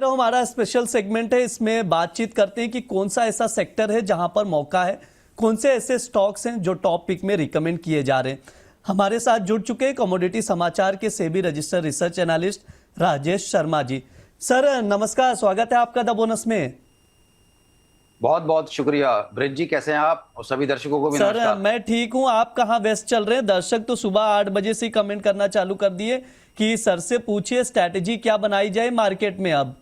हमारा special segment है, इसमें बातचीत करते हैं कि कौन सा ऐसा सेक्टर है जहां पर मौका है, कौन से ऐसे स्टॉक्स हैं जो टॉप पिक में रिकमेंड किए जा रहे हैं। हमारे साथ जुड़ चुके हैं कमोडिटी समाचार के SEBI registered research analyst Rajesh Sharma ji. Sir नमस्कार, स्वागत है आपका द बोनस में। बहुत बहुत शुक्रिया ब्रिज जी, कैसे हैं आप? और सभी दर्शकों को भी सर नमस्कार। मैं ठीक हूं, आप कहां व्यस्त चल रहे हैं? दर्शक तो सुबह 8 बजे से कमेंट करना चालू कर दिए कि सर से पूछिए स्ट्रैटेजी क्या बनाई जाए मार्केट में। अब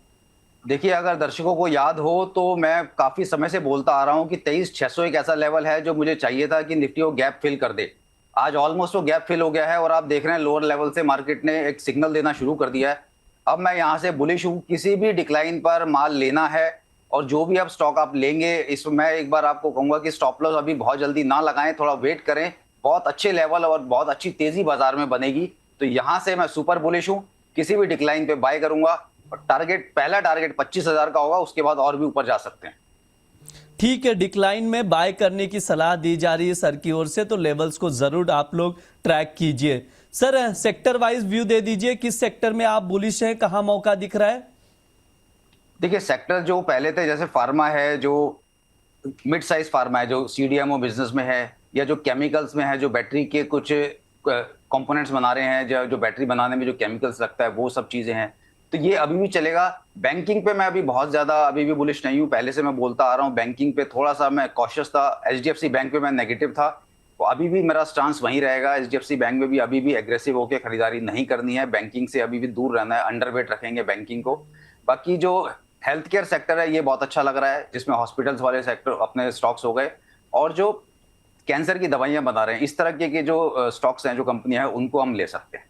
देखिए, अगर दर्शकों को याद हो तो मैं काफी समय से बोलता आ रहा हूं कि 23,600 एक ऐसा लेवल है जो मुझे चाहिए था कि निफ्टी वो गैप फिल कर दे। आज ऑलमोस्ट वो गैप फिल हो गया है और आप देख रहे हैं लोअर लेवल से मार्केट ने एक सिग्नल देना शुरू कर दिया है। अब मैं यहां से बुलिश हूं, किसी भी डिक्लाइन पर माल लेना है और जो भी अब स्टॉक आप लेंगे, इसमें मैं एक बार आपको कहूंगा कि स्टॉप लॉस अभी बहुत जल्दी ना लगाएं, थोड़ा वेट करें। बहुत अच्छे लेवल और बहुत अच्छी तेजी बाजार में बनेगी, तो यहां से मैं सुपर बुलिश हूं, किसी भी डिक्लाइन पे बाय करूंगा। और टारगेट, पहला टारगेट 25,000 का होगा, उसके बाद और भी ऊपर जा सकते हैं। ठीक है, डिक्लाइन में बाय करने की सलाह दी जा रही है सर की ओर से, तो लेवल्स को जरूर आप लोग ट्रैक कीजिए। सर सेक्टर वाइज व्यू दे दीजिए, किस सेक्टर में आप बुलिश हैं, कहां मौका दिख रहा है? देखिए, सेक्टर जो पहले थे जैसे फार्मा है, जो मिड साइज फार्मा है, जो सीडीएमओ बिजनेस में है, या जो केमिकल्स में है, जो बैटरी के कुछ कंपोनेंट्स बना रहे हैं, जो बैटरी बनाने में जो केमिकल्स लगता है, वो सब चीजें हैं, तो ये अभी भी चलेगा। बैंकिंग पे मैं अभी बहुत ज्यादा अभी भी बुलिश नहीं हूँ, पहले से मैं बोलता आ रहा हूँ। बैंकिंग पे थोड़ा सा मैं कॉशियस था, एचडीएफसी बैंक पे मैं नेगेटिव था, तो अभी भी मेरा स्टांस वहीं रहेगा। एचडीएफसी बैंक में भी अभी भी एग्रेसिव होकर खरीदारी नहीं करनी है, बैंकिंग से अभी भी दूर रहना है, अंडरवेट रखेंगे बैंकिंग को। बाकी जो हेल्थ केयर सेक्टर है ये बहुत अच्छा लग रहा है, जिसमें हॉस्पिटल्स वाले सेक्टर अपने स्टॉक्स हो गए, और जो कैंसर की दवाइयां बना रहे हैं, इस तरह के जो स्टॉक्स हैं, जो कंपनियां हैं, उनको हम ले सकते हैं।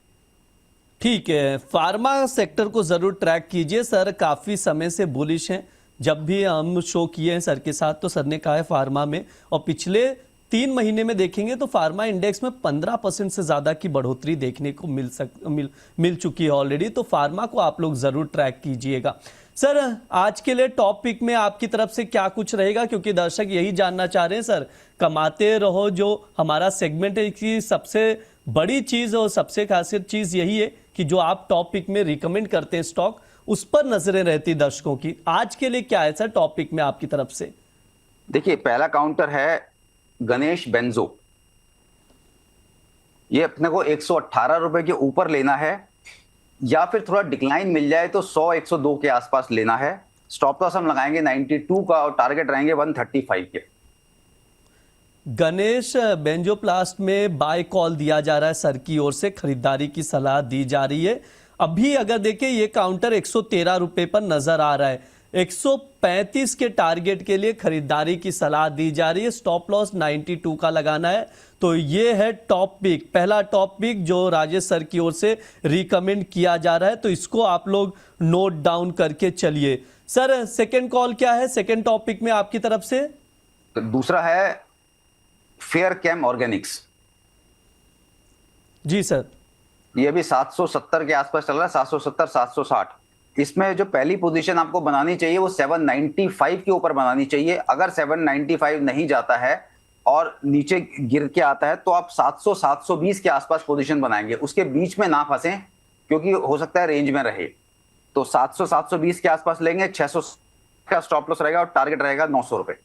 ठीक है, फार्मा सेक्टर को जरूर ट्रैक कीजिए। सर काफी समय से बुलिश हैं, जब भी हम शो किए हैं सर के साथ तो सर ने कहा है फार्मा में, और पिछले 3 महीने में देखेंगे तो फार्मा इंडेक्स में 15% से ज्यादा की बढ़ोतरी देखने को मिल चुकी है ऑलरेडी। तो फार्मा को आप लोग जरूर ट्रैक कीजिएगा। सर आज के लिए टॉप पिक में आपकी तरफ से क्या कुछ रहेगा, क्योंकि दर्शक यही जानना चाह रहे हैं सर, कमाते रहो जो हमारा सेगमेंट है, की सबसे बड़ी चीज और सबसे खासियत चीज यही है कि जो आप टॉप पिक में रिकमेंड करते हैं स्टॉक, उस पर नजरें रहती दर्शकों की। आज के लिए क्या है सर टॉप पिक में आपकी तरफ से? देखिए, पहला काउंटर है गणेश बेंजो, ये अपने को 118 रुपए के ऊपर लेना है, या फिर थोड़ा डिक्लाइन मिल जाए तो 100-102 के आसपास लेना है। स्टॉप लॉस हम लगाएंगे 92 का और टारगेट रहेंगे 135 के। गणेश बेंजोप्लास्ट में बाय कॉल दिया जा रहा है, सर की ओर से खरीदारी की सलाह दी जा रही है। अभी अगर देखें ये काउंटर 113 रुपए पर नजर आ रहा है, 135 के टारगेट के लिए खरीदारी की सलाह दी जा रही है। स्टॉप लॉस 92 का लगाना है। तो ये है टॉप पिक, पहला टॉप पिक जो राजेश सर की ओर से रिकमेंड किया जा रहा है, तो इसको आप लोग नोट डाउन करके चलिए। सर सेकंड कॉल क्या है सेकंड टॉप पिक में आपकी तरफ से? तो दूसरा है फेयर कैम ऑर्गेनिक्स। जी सर, ये भी 770 के आसपास चल रहा है, 770 760। इसमें जो पहली पोजीशन आपको बनानी चाहिए वो 795 के ऊपर बनानी चाहिए। अगर 795 नहीं जाता है और नीचे गिर के आता है तो आप 700 720 के आसपास पोजीशन बनाएंगे, उसके बीच में ना फंसें क्योंकि हो सकता है रेंज में रहे। तो 700 720 के आसपास लेंगे, 600 का स्टॉप लॉस रहेगा और टारगेट रहेगा 900 रुपए।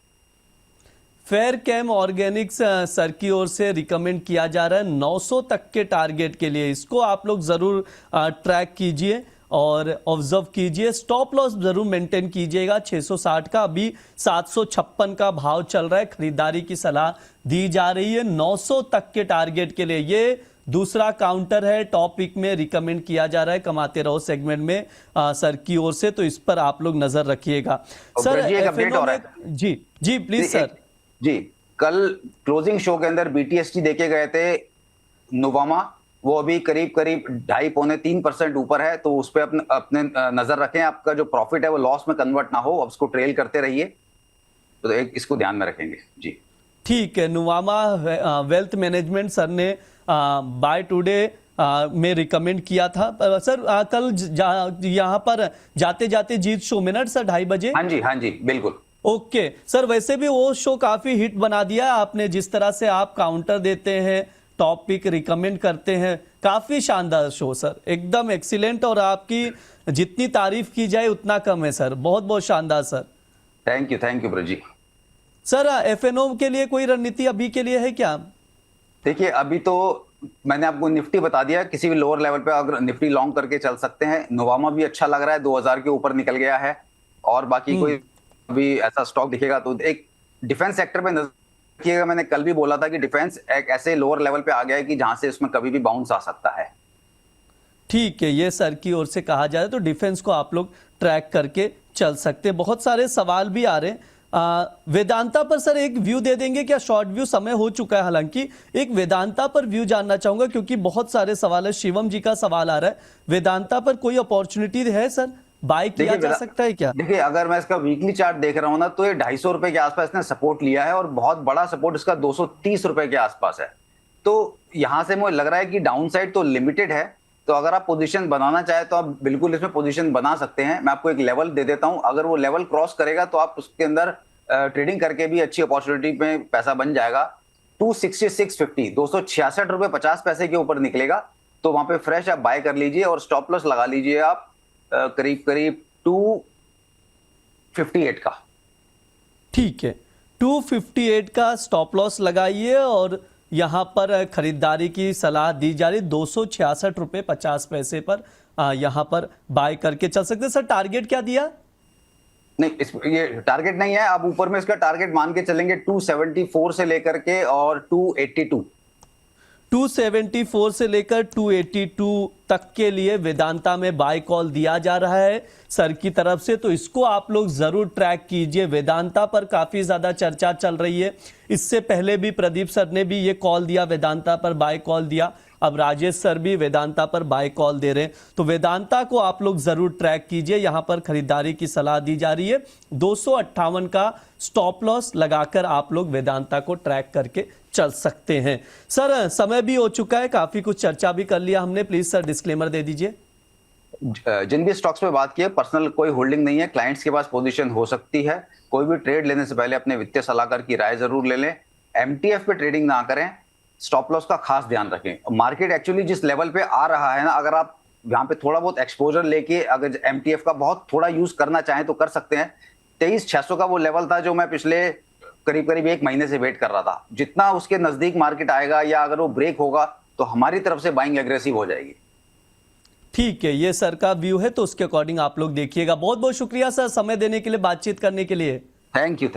फेयर कैम ऑर्गेनिक्स सर की ओर से रिकमेंड किया जा रहा है 900 तक के टारगेट के लिए, इसको आप लोग जरूर ट्रैक कीजिए और ऑब्जर्व कीजिए। स्टॉप लॉस जरूर मेंटेन कीजिएगा 660 का, अभी 756 का भाव चल रहा है, खरीदारी की सलाह दी जा रही है 900 तक के टारगेट के लिए। ये दूसरा काउंटर है टॉप पिक में रिकमेंड किया जा रहा है कमाते रहो सेगमेंट में सर की ओर से, तो इस पर आप लोग नजर रखिएगा। सर एफएनओ में जी जी प्लीज सर जी, कल क्लोजिंग शो के अंदर बीटीएसटी देखे गए थे नोवामा, वो अभी करीब करीब 2.5-3% ऊपर है, तो उस पर अपने नजर रखें। आपका जो प्रॉफिट है वो लॉस में कन्वर्ट ना हो, अब उसको ट्रेल करते रहिए, तो एक इसको ध्यान में रखेंगे जी। ठीक है, नोवामा वेल्थ मैनेजमेंट सर ने बाय टुडे में रिकमेंड किया था सर। कल यहाँ पर जाते जाते जीत शो में ना सर 2:30 बजे। हाँ जी बिल्कुल। ओके सर, वैसे भी वो शो काफी हिट बना दिया आपने, जिस तरह से आप काउंटर देते हैं टॉपिक रिकमेंड करते हैं। काफी शानदार शो सर, एकदम एक्सीलेंट, और आपकी जितनी तारीफ की जाए उतना कम है सर। बहुत बहुत शानदार sir. Thank you Braj ji. Sir F and O के लिए कोई रणनीति अभी के लिए है क्या? देखिए अभी तो मैंने आपको निफ्टी बता दिया, किसी भी लोअर लेवल पे अगर निफ्टी लॉन्ग करके चल सकते हैं। नोवामा भी अच्छा लग रहा है, 2000 के ऊपर निकल गया है। और बाकी कोई अभी ऐसा स्टॉक दिखेगा तो एक डिफेंस सेक्टर पे नजर रखिएगा। मैंने कल भी बोला था कि डिफेंस एक ऐसे लोअर लेवल पे आ गया है कि जहां से उसमें कभी भी बाउंस आ सकता है। ठीक है, ये सर की ओर से कहा जाए तो डिफेंस को आप लोग ट्रैक करके चल सकते हैं। बहुत सारे सवाल भी आ रहे हैं। वेदांता पर सर एक व्यू दे देंगे क्या? शॉर्ट व्यू समय हो चुका है, हालांकि एक वेदांता पर व्यू जानना चाहूंगा क्योंकि बहुत सारे सवाल है। शिवम जी का सवाल आ रहा है, वेदांता पर कोई अपॉर्चुनिटी है सर, बाय किया जा सकता है क्या? देखिए अगर मैं इसका वीकली चार्ट देख रहा हूं ना, तो ये 250 रुपए के आसपास इसने सपोर्ट लिया है और बहुत बड़ा सपोर्ट इसका 230 रुपए के आसपास है। तो यहां से मुझे लग रहा है कि डाउन साइड तो लिमिटेड है। तो अगर आप पोजीशन बनाना चाहे तो आप बिल्कुल इसमें पोजीशन बना सकते हैं। मैं आपको एक लेवल दे देता हूं, अगर वो लेवल क्रॉस करेगा तो आप उसके अंदर ट्रेडिंग करके भी अच्छी अपॉर्चुनिटी में पैसा बन जाएगा। 266.50 266 रुपए 50 पैसे के ऊपर निकलेगा तो वहां पे फ्रेश आप बाय कर लीजिए और स्टॉप लॉस लगा लीजिए आप करीब करीब 258 का। ठीक है, 258 का स्टॉप लॉस लगाइए और यहां पर खरीदारी की सलाह दी जा रही 266 रुपए 50 पैसे पर यहां पर बाय करके चल सकते हैं। सर टारगेट क्या दिया? नहीं ये टारगेट नहीं है, आप ऊपर में इसका टारगेट मान के चलेंगे 274 से लेकर के और 282 274 से लेकर 282 तक के लिए वेदांता में बाय कॉल दिया जा रहा है सर की तरफ से, तो इसको आप लोग जरूर ट्रैक कीजिए। वेदांता पर काफी ज्यादा चर्चा चल रही है। इससे पहले भी प्रदीप सर ने भी ये कॉल दिया, वेदांता पर बाय कॉल दिया। अब राजेश सर भी वेदांता पर बाय कॉल दे रहे हैं, तो वेदांता को आप लोग जरूर ट्रैक कीजिए। यहां पर खरीदारी की सलाह दी जा रही है। 258 का स्टॉप लॉस लगाकर आप लोग वेदांता को ट्रैक करके चल सकते हैं। सर समय भी हो चुका है, काफी कुछ चर्चा भी कर लिया हमने। प्लीज सर डिस्क्लेमर दे दीजिए। जिन भी स्टॉक्स पे बात की है, पर्सनल कोई होल्डिंग नहीं है। क्लाइंट्स के पास पोजीशन हो सकती है। कोई भी ट्रेड लेने से पहले अपने वित्तीय सलाहकार की राय जरूर ले लें। एमटीएफ पे ट्रेडिंग ना करें। स्टॉप लॉस का खास ध्यान रखें। मार्केट एक्चुअली जिस लेवल पे आ रहा है ना, अगर आप यहाँ पे थोड़ा बहुत एक्सपोजर लेके अगर एमटीएफ का बहुत थोड़ा यूज करना चाहें तो कर सकते हैं। 23,600 का वो लेवल था जो मैं पिछले करीब करीब एक महीने से वेट कर रहा था। जितना उसके नजदीक मार्केट आएगा या अगर वो ब्रेक होगा तो हमारी तरफ से बाइंग एग्रेसिव हो जाएगी। ठीक है, ये सर का व्यू है, तो उसके अकॉर्डिंग आप लोग देखिएगा। बहुत बहुत शुक्रिया सर समय देने के लिए, बातचीत करने के लिए। Thank you.